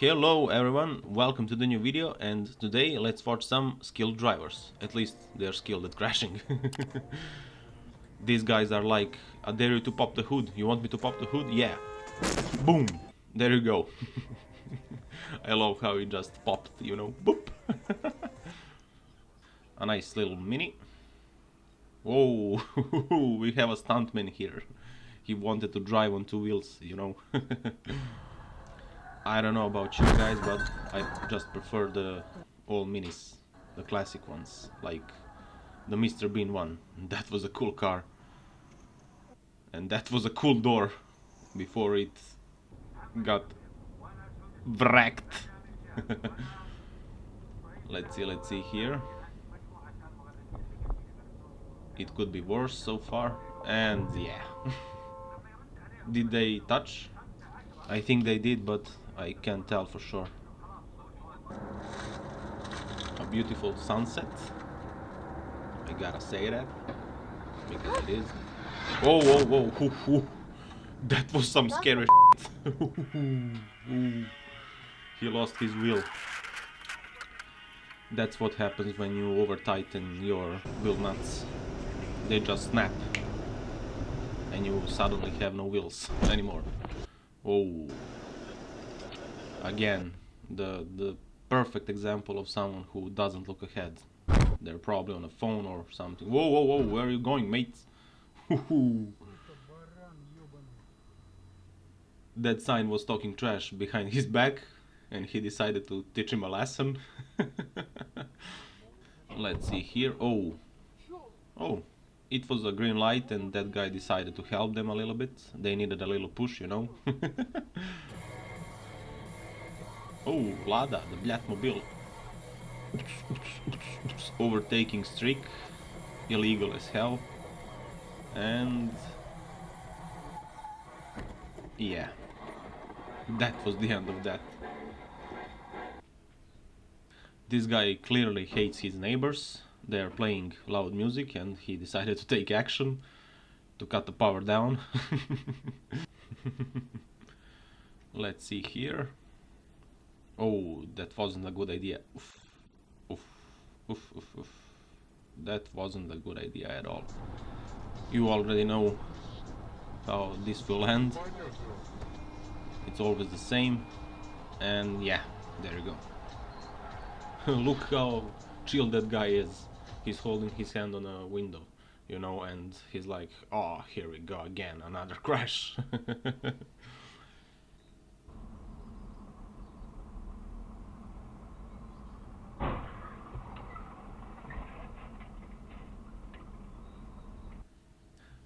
Hello everyone, welcome to the new video, and today let's watch some skilled drivers. At least they're skilled at crashing. These guys are like, I dare you to pop the hood. You want me to pop the hood? Yeah. Boom! There you go. I love how he just popped, you know, boop. A nice little mini. Whoa, we have a stuntman here. He wanted to drive on two wheels, you know. I don't know about you guys, but I just prefer the old minis, the classic ones, like the Mr. Bean one. That was a cool car, and that was a cool door before it got wrecked. Let's see here. It could be worse so far, and yeah. Did they touch? I think they did, but I can't tell for sure. A beautiful sunset. I gotta say that because it is. Whoa, whoa, whoa! Hoo, hoo. That was some scary shit. He lost his wheel. That's what happens when you over tighten your wheel nuts. They just snap and you suddenly have no wheels anymore. Oh, again, the perfect example of someone who doesn't look ahead. They're probably on a phone or something. Whoa, whoa, whoa! Where are you going, mate? That sign was talking trash behind his back, and he decided to teach him a lesson. Let's see here. Oh, oh, it was a green light, and that guy decided to help them a little bit. They needed a little push, you know. Oh, Lada, the Blatmobile. Overtaking streak, illegal as hell, and yeah, that was the end of that. This guy clearly hates his neighbors. They are playing loud music, and he decided to take action to cut the power down. Let's see here. Oh, that wasn't a good idea. Oof, oof, oof, oof, oof. That wasn't a good idea at all. You already know how this will end. It's always the same. And yeah, there you go. Look how chill that guy is. He's holding his hand on a window, you know, and he's like, oh, here we go again, another crash.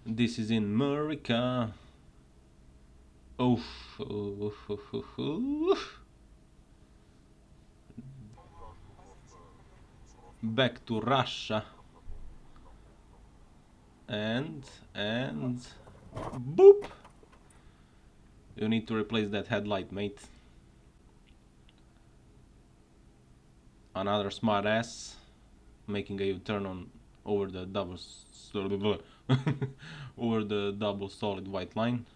This is in America. Oof, oof, oof, oof, oof. Back to Russia. And boop. You need to replace that headlight, mate. Another smart ass making a U-turn on over the double over the double solid white line.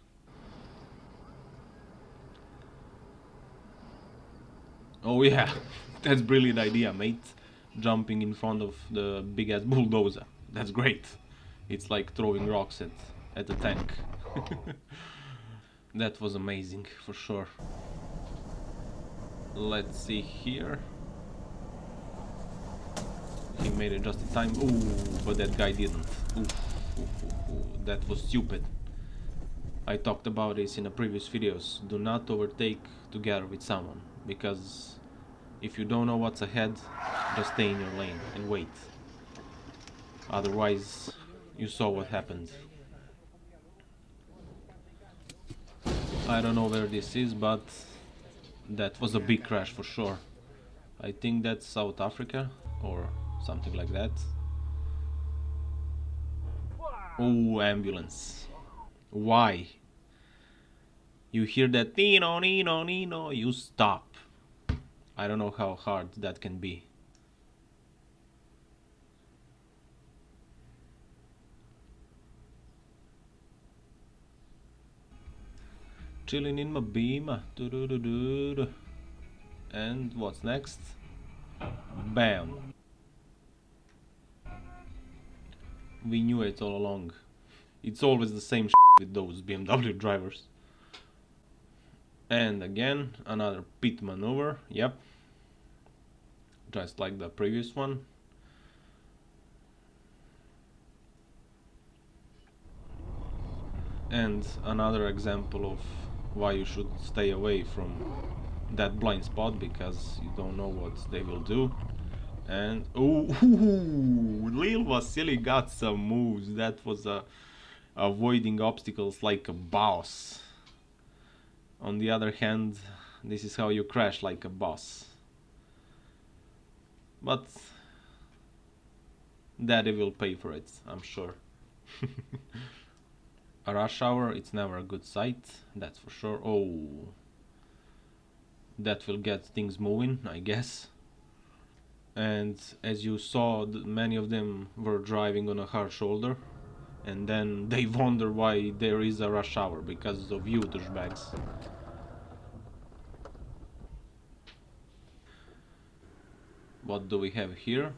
Oh yeah, that's brilliant idea, mate. Jumping in front of the big ass bulldozer. That's great. It's like throwing rocks at the tank. That was amazing for sure. Let's see here. He made it just in time. Ooh, but that guy didn't. Ooh, ooh, ooh, ooh. That was stupid. I talked about this in the previous videos. Do not overtake together with someone, because if you don't know what's ahead, just stay in your lane and wait. Otherwise, you saw what happened. I don't know where this is, but that was a big crash for sure. I think that's South Africa or something like that. Oh, ambulance. Why? You hear that nino nino nino, you stop. I don't know how hard that can be. Chilling in my beamer. And what's next? Bam! We knew it all along. It's always the same with those BMW drivers. And again, another pit maneuver, yep. Just like the previous one. And another example of why you should stay away from that blind spot, because you don't know what they will do. And ooh, Lil Vasily got some moves. That was avoiding obstacles like a boss. On the other hand, this is how you crash like a boss. But Daddy will pay for it, I'm sure. A rush hour, it's never a good sight, that's for sure. Oh, that will get things moving, I guess. And as you saw, many of them were driving on a hard shoulder, and then they wonder why there is a rush hour, because of you, douchebags. What do we have here?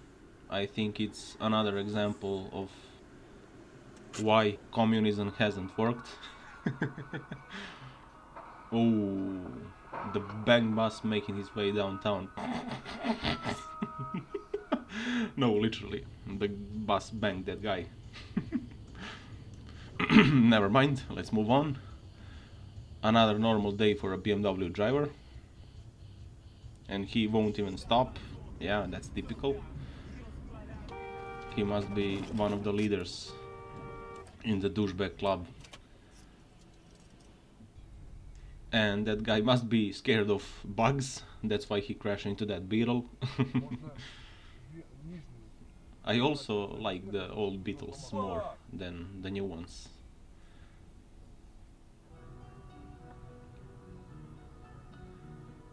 I think it's another example of why communism hasn't worked. Oh, the bang bus making his way downtown. No, literally, the bus banged that guy. Never mind, let's move on. Another normal day for a BMW driver. And he won't even stop. Yeah, that's typical. He must be one of the leaders in the douchebag club. And that guy must be scared of bugs. That's why he crashed into that beetle. I also like the old Beetles more than the new ones.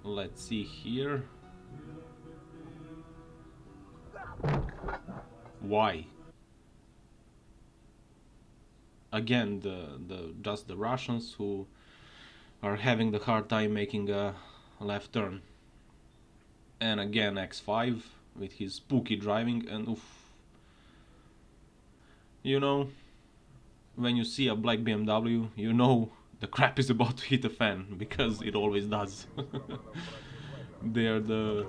Let's see here. Why? Again, just the Russians who are having the hard time making a left turn. And again, X5 with his spooky driving, and oof. You know, when you see a black BMW, you know the crap is about to hit the fan, because it always does. They are the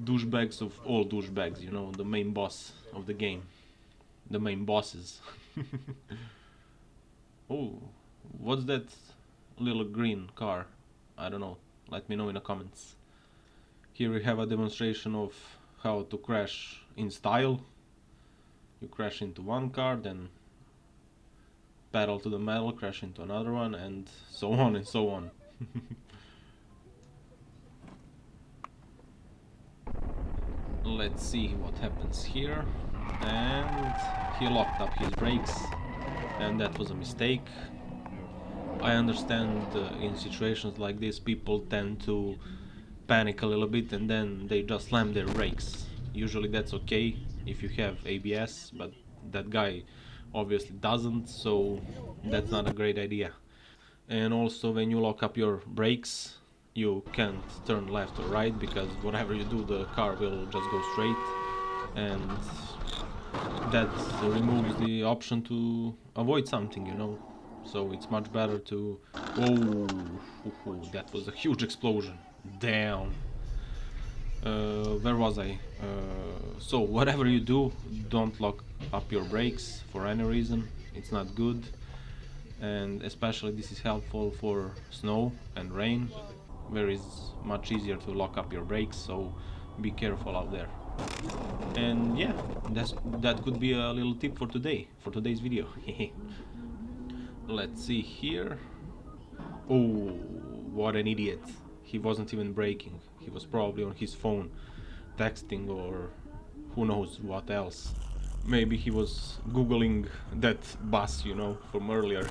douchebags of all douchebags, you know, the main boss of the game. The main bosses. Oh, what's that little green car? I don't know. Let me know in the comments. Here we have a demonstration of how to crash in style. You crash into one car, then pedal to the metal, crash into another one, and so on and so on. Let's see what happens here. And he locked up his brakes, and that was a mistake. I understand in situations like this people tend to panic a little bit and then they just slam their brakes. Usually that's okay if you have ABS, but that guy obviously doesn't, so that's not a great idea. And also, when you lock up your brakes, you can't turn left or right, because whatever you do, the car will just go straight, and that removes the option to avoid something, you know. So it's much better to... Oh, that was a huge explosion. Damn. Where was I? So whatever you do, don't lock up your brakes for any reason. It's not good. And especially this is helpful for snow and rain, where it's much easier to lock up your brakes, so be careful out there. And yeah, that could be a little tip for today's video. Let's see here. Oh, what an idiot. He wasn't even braking. He was probably on his phone texting, or who knows what else. Maybe he was googling that bus, you know, from earlier.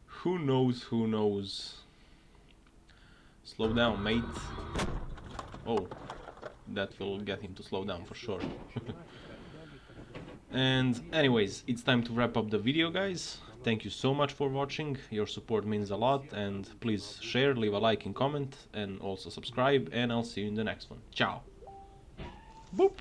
Who knows, who knows. Slow down, mate. Oh, that will get him to slow down for sure. And anyways, it's time to wrap up the video, guys. Thank you so much for watching. Your support means a lot, and please share, leave a like and comment, and also subscribe, and I'll see you in the next one. Ciao. Boop.